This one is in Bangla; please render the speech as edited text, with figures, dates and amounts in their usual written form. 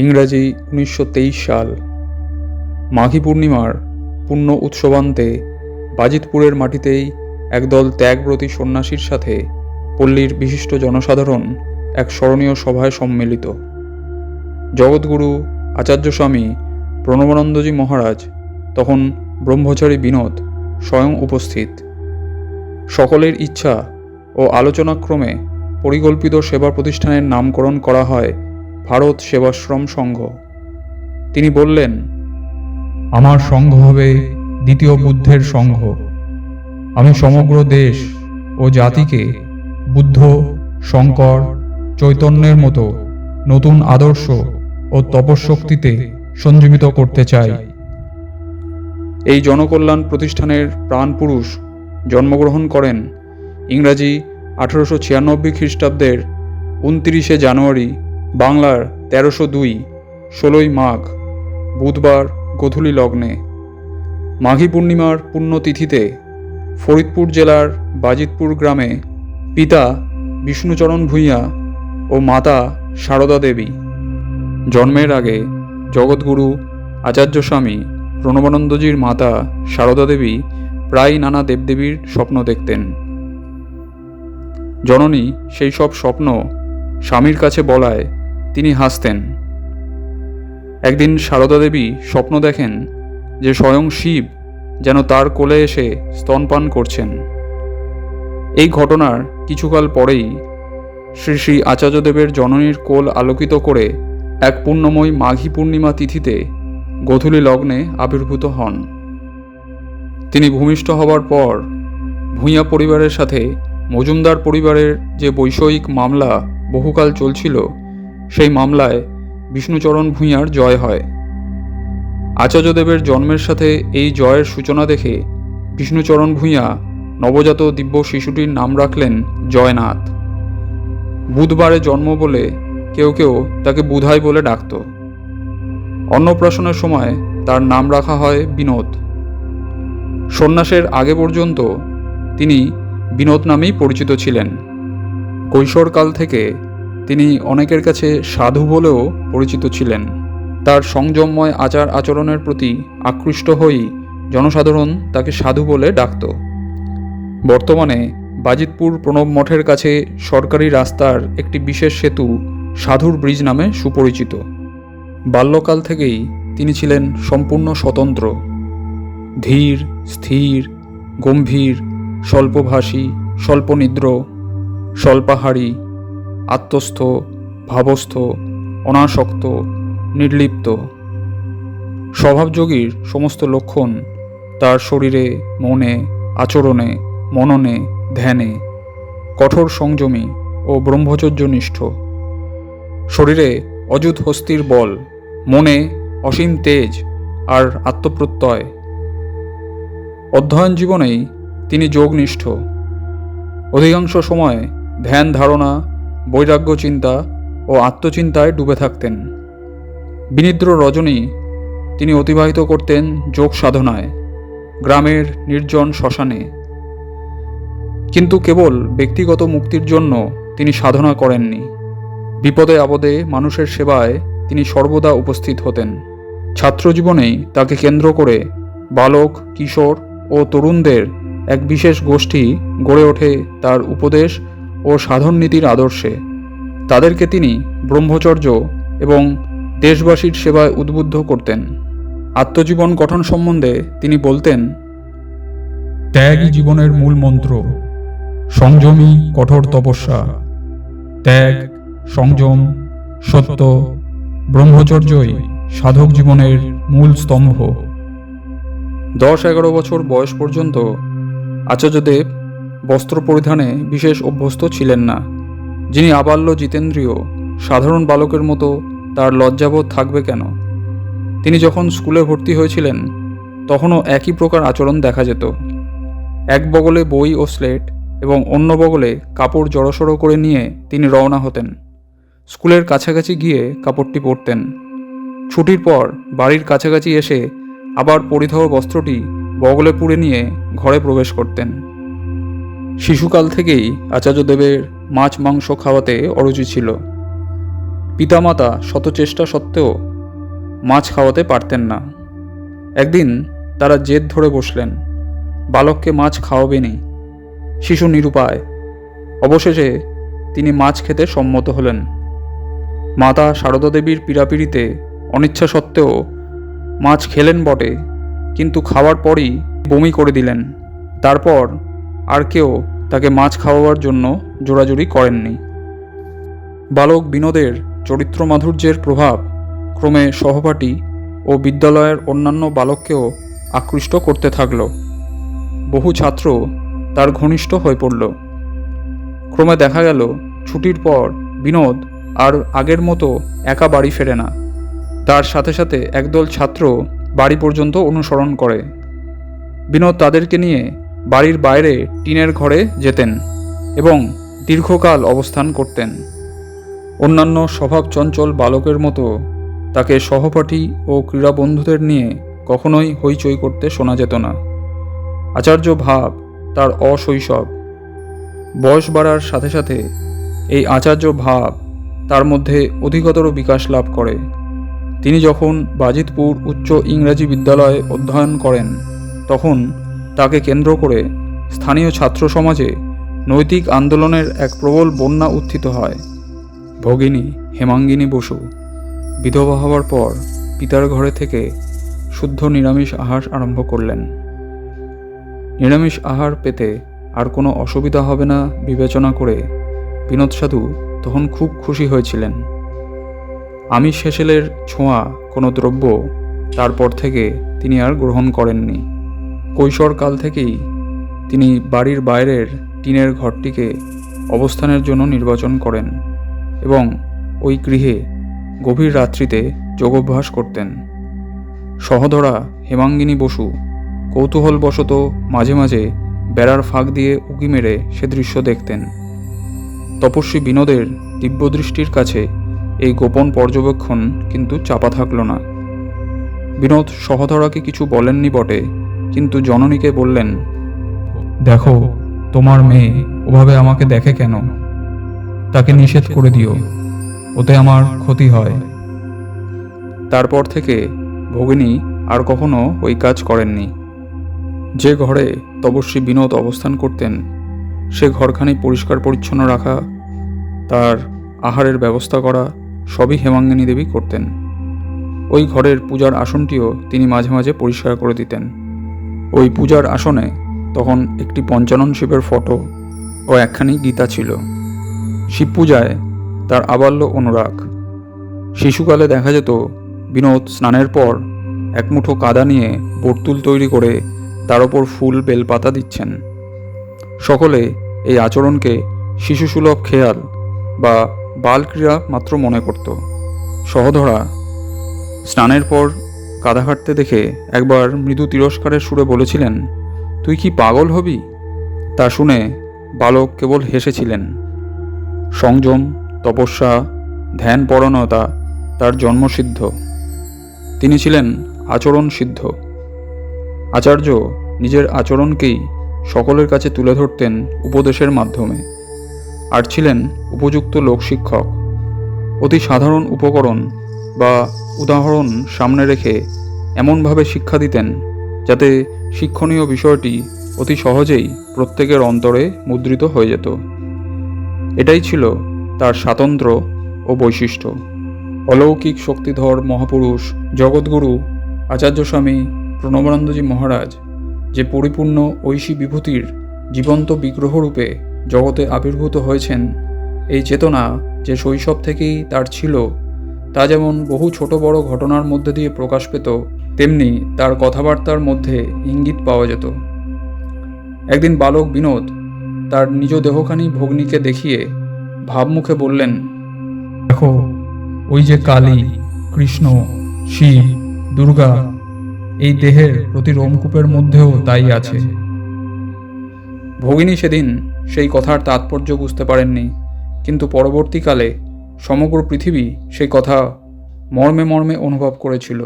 ইংরাজি 1923 সাল। মাঘী পূর্ণিমার পুণ্য উৎসবান্তে বাজিতপুরের মাটিতেই একদল ত্যাগব্রতী সন্ন্যাসীর সাথে পল্লীর বিশিষ্ট জনসাধারণ এক স্মরণীয় সভায় সম্মিলিত। জগৎগুরু আচার্য স্বামী প্রণবানন্দজি মহারাজ তখন ব্রহ্মচারী বিনোদ স্বয়ং উপস্থিত। সকলের ইচ্ছা ও আলোচনাক্রমে পরিকল্পিত সেবা প্রতিষ্ঠানের নামকরণ করা হয় ভারত সেবাশ্রম সংঘ। তিনি বললেন, আমার সংঘ হবে দ্বিতীয় বুদ্ধের সংঘ। আমি সমগ্র দেশ ও জাতিকে বুদ্ধ, শঙ্কর, চৈতন্যের মতো নতুন আদর্শ ও তপশক্তিতে সঞ্জীবিত করতে চাই। এই জনকল্যাণ প্রতিষ্ঠানের প্রাণপুরুষ জন্মগ্রহণ করেন ইংরাজি 1896 খ্রিস্টাব্দের 29 জানুয়ারি, বাংলার 1302 16ই মাঘ বুধবার গোধূলি লগ্নে। মাঘী পূর্ণিমার পুণ্যতিথিতে ফরিদপুর জেলার বাজিতপুর গ্রামে পিতা বিষ্ণুচরণ ভূঁইয়া ও মাতা সারদা দেবী। জন্মের আগে জগৎগুরু আচার্য স্বামী প্রণবানন্দজির মাতা সারদা দেবী প্রায় নানা দেবদেবীর স্বপ্ন দেখতেন। জননী সেই সব স্বপ্ন স্বামীর কাছে বলায় তিনি হাসতেন। একদিন সারদা দেবী স্বপ্ন দেখেন যে স্বয়ং শিব যেন তার কোলে এসে স্তনপান করছেন। এই ঘটনার কিছুকাল পরেই শ্রী শ্রী আচার্যদেবের জননীর কোল আলোকিত করে এক পুণ্যময় মাঘী পূর্ণিমা তিথিতে গোধূলি লগ্নে আবির্ভূত হন। তিনি ভূমিষ্ঠ হবার পর ভূঁইয়া পরিবারের সাথে মজুমদার পরিবারের যে বৈষয়িক মামলা বহুকাল চলছিল, সেই মামলায় বিষ্ণুচরণ ভূঁইয়ার জয় হয়। আচার্যদেবের জন্মের সাথে এই জয়ের সূচনা দেখে বিষ্ণুচরণ ভূঁইয়া নবজাত দিব্য শিশুটির নাম রাখলেন জয়নাথ। বুধবারে জন্ম বলে কেউ কেউ তাকে বুধাই বলে ডাকত। অন্নপ্রাশনের সময় তার নাম রাখা হয় বিনোদ। সন্ন্যাসের আগে পর্যন্ত তিনি বিনোদ নামেই পরিচিত ছিলেন। কৈশোরকাল থেকে তিনি অনেকের কাছে সাধু বলেও পরিচিত ছিলেন। তার সংযমময় আচার আচরণের প্রতি আকৃষ্ট হয়েই জনসাধারণ তাকে সাধু বলে ডাকত। বর্তমানে বাজিতপুর প্রণব মঠের কাছে সরকারি রাস্তার একটি বিশেষ সেতু সাধুর ব্রিজ নামে সুপরিচিত। বাল্যকাল থেকেই তিনি ছিলেন সম্পূর্ণ স্বতন্ত্র, ধীর, স্থির, গম্ভীর, স্বল্পভাষী, স্বল্পনিদ্র, স্বল্পাহারী, আত্মস্থ, ভাবস্থ, অনাসক্ত, নির্লিপ্ত। স্বভাবযোগীর সমস্ত লক্ষণ তার শরীরে, মনে, আচরণে, মননে, ধ্যানে। কঠোর সংযমী ও ব্রহ্মচর্যনিষ্ঠ। শরীরে অযুত হস্তির বল, মনে অসীম তেজ আর আত্মপ্রত্যয়। অধ্যয়ন জীবনেই তিনি যোগনিষ্ঠ। অধিকাংশ সময় ধ্যান ধারণা, বৈরাগ্য চিন্তা ও আত্মচিন্তায় ডুবে থাকতেন। বিনিদ্র রজনী তিনি অতিবাহিত করতেন যোগ সাধনায়, গ্রামের নির্জন শ্মশানে। কিন্তু কেবল ব্যক্তিগত মুক্তির জন্য তিনি সাধনা করেননি। বিপদে আপদে মানুষের সেবায় তিনি সর্বদা উপস্থিত হতেন। ছাত্রজীবনেই তাকে কেন্দ্র করে বালক, কিশোর ও তরুণদের এক বিশেষ গোষ্ঠী গড়ে ওঠে তার উপদেশ ও সাধন নীতির আদর্শে। তাদেরকে তিনি ব্রহ্মচর্য এবং দেশবাসীর সেবায় উদ্বুদ্ধ করতেন। আত্মজীবন গঠন সম্বন্ধে তিনি বলতেন, ত্যাগই জীবনের মূল মন্ত্র, সংযমী কঠোর তপস্যা। ত্যাগ, সংযম, সত্য, ব্রহ্মচর্যই সাধক জীবনের মূল স্তম্ভ। 10-11 বছর বয়স পর্যন্ত আচার্যদেব বস্ত্র পরিধানে বিশেষ অভ্যস্ত ছিলেন না। যিনি আবাল্য জিতেন্দ্রীয়, সাধারণ বালকের মতো তার লজ্জাবোধ থাকবে কেন? তিনি যখন স্কুলে ভর্তি হয়েছিলেন তখনও একই প্রকার আচরণ দেখা যেত। এক বগলে বই ও স্লেট এবং অন্য বগলে কাপড় জড়সড় করে নিয়ে তিনি রওনা হতেন। স্কুলের কাছাকাছি গিয়ে কাপড়টি পরতেন। ছুটির পর বাড়ির কাছাকাছি এসে আবার পরিধেয় বস্ত্রটি বগলে পুরে নিয়ে ঘরে প্রবেশ করতেন। শিশুকাল থেকেই আচার্যদেবের মাছ মাংস খাওয়াতে অরুচি ছিল। পিতামাতা শত চেষ্টা সত্ত্বেও মাছ খাওয়াতে পারতেন না। একদিন তারা জেদ ধরে বসলেন, বালককে মাছ খাওয়াবেনই। শিশু নিরুপায়। অবশেষে তিনি মাছ খেতে সম্মত হলেন। মাতা সারদা দেবীর পীড়াপিড়িতে অনিচ্ছা সত্ত্বেও মাছ খেলেন বটে, কিন্তু খাওয়ার পরই বমি করে দিলেন। তারপর আর কেউ তাকে মাছ খাওয়াবার জন্য জোরাজুরি করেননি। বালক বিনোদের চরিত্র মাধুর্যের প্রভাব ক্রমে সহপাঠী ও বিদ্যালয়ের অন্যান্য বালককেও আকৃষ্ট করতে থাকল। বহু ছাত্র তার ঘনিষ্ঠ হয়ে পড়ল। ক্রমে দেখা গেল ছুটির পর বিনোদ আর আগের মতো একা বাড়ি ফেরে না। তার সাথে সাথে একদল ছাত্র বাড়ি পর্যন্ত অনুসরণ করে। বিনোদ তাদেরকে নিয়ে বাড়ির বাইরে টিনের ঘরে যেতেন এবং দীর্ঘকাল অবস্থান করতেন। অন্যান্য স্বভাব চঞ্চল বালকের মতো তাকে সহপাঠী ও ক্রীড়া বন্ধুদের নিয়ে কখনোই হইচই করতে শোনা যেত না। আচার্য ভাব তার অশৈশব। বয়স বাড়ার সাথে সাথে এই আচার্য ভাব তার মধ্যে অধিকতর বিকাশ লাভ করে। তিনি যখন বাজিতপুর উচ্চ ইংরাজি বিদ্যালয়ে অধ্যয়ন করেন, তখন তাকে কেন্দ্র করে স্থানীয় ছাত্র সমাজে নৈতিক আন্দোলনের এক প্রবল বন্যা উত্থিত হয়। ভগিনী হেমাঙ্গিনী বসু বিধবা হওয়ার পর পিতার ঘরে থেকে শুদ্ধ নিরামিষ আহার আরম্ভ করলেন। নিরামিষ আহার পেতে আর কোনো অসুবিধা হবে না বিবেচনা করে বিনোদ সাধু তখন খুব খুশি হয়েছিলেন। আমিষ হেসেলের ছোঁয়া কোনো দ্রব্য তারপর থেকে তিনি আর গ্রহণ করেননি। কৈশোরকাল থেকেই তিনি বাড়ির বাইরের টিনের ঘরটিকে অবস্থানের জন্য নির্বাচন করেন এবং ওই গৃহে গভীর রাত্রিতে যোগাভ্যাস করতেন। সহধরা হেমাঙ্গিনী বসু কৌতূহলবশত মাঝে মাঝে বেড়ার ফাঁক দিয়ে উঁকি মেরে সে দৃশ্য দেখতেন। তপস্বী বিনোদের দিব্যদৃষ্টির কাছে এই গোপন পর্যবেক্ষণ কিন্তু চাপা থাকল না। বিনোদ সহধরাকে কিছু বলেননি বটে, কিন্তু জননীকে বললেন, দেখো, তোমার মেয়ে ওভাবে আমাকে দেখে কেন? তাকে নিষেধ করে দিও, ওতে আমার ক্ষতি হয়। তারপর থেকে ভগিনী আর কখনো ওই কাজ করেননি। যে ঘরে তপস্বী বিনোদ অবস্থান করতেন, সে ঘরখানি পরিষ্কার পরিচ্ছন্ন রাখা, তার আহারের ব্যবস্থা করা সবই হেমাঙ্গিনী দেবী করতেন। ওই ঘরের পূজার আসনটিও তিনি মাঝে মাঝে পরিষ্কার করে দিতেন। ওই পূজার আসনে তখন একটি পঞ্চানন শিবের ফটো ও একখানি গীতা ছিল। শিব পূজায় তার আবাল্য অনুরাগ। শিশুকালে দেখা যেত বিনোদ স্নানের পর এক মুঠো কাদা নিয়ে বর্তুল তৈরি করে তার ওপর ফুল বেলপাতা দিচ্ছেন। সকলে এই আচরণকে শিশুসুলভ খেয়াল বা বালক্রীড়া মাত্র মনে করত। সহধরা স্নানের পর কাদা কাটতে দেখে একবার মৃদু তিরস্কারের সুরে বলেছিলেন, তুই কি পাগল হবি? তা শুনে বালক কেবল হেসেছিলেন। সংযম, তপস্যা, ধ্যানপরায়ণতা তার জন্মসিদ্ধ। তিনি ছিলেন আচরণ সিদ্ধ। আচার্য নিজের আচরণকেই সকলের কাছে তুলে ধরতেন উপদেশের মাধ্যমে, আর ছিলেন উপযুক্ত লোকশিক্ষক। অতি সাধারণ উপকরণ বা উদাহরণ সামনে রেখে এমনভাবে শিক্ষা দিতেন যাতে শিক্ষণীয় বিষয়টি অতি সহজেই প্রত্যেকের অন্তরে মুদ্রিত হয়ে যেত। এটাই ছিল তার স্বাতন্ত্র্য ও বৈশিষ্ট্য। অলৌকিক শক্তিধর মহাপুরুষ জগৎগুরু আচার্য স্বামী প্রণবানন্দজি মহারাজ যে পরিপূর্ণ ঐশী বিভূতির জীবন্ত বিগ্রহরূপে জগতে আবির্ভূত হয়েছেন, এই চেতনা যে শৈশব থেকেই তার ছিল, তা যেমন বহু ছোট বড় ঘটনার মধ্যে দিয়ে প্রকাশ পেত, তেমনি তার কথাবার্তার মধ্যে ইঙ্গিত পাওয়া যেত। একদিন বালক বিনোদ তার নিজ দেহখানি ভগ্নীকে দেখিয়ে ভাবমুখে বললেন, দেখো, ওই যে কালী, কৃষ্ণ, শিব, দুর্গা, এই দেহের প্রতি রোমকূপের মধ্যেও তাই আছে। ভগিনী সেদিন সেই কথার তাৎপর্য বুঝতে পারেননি, কিন্তু পরবর্তীকালে সমগ্র পৃথিবী সেই কথা মর্মে মর্মে অনুভব করেছিল।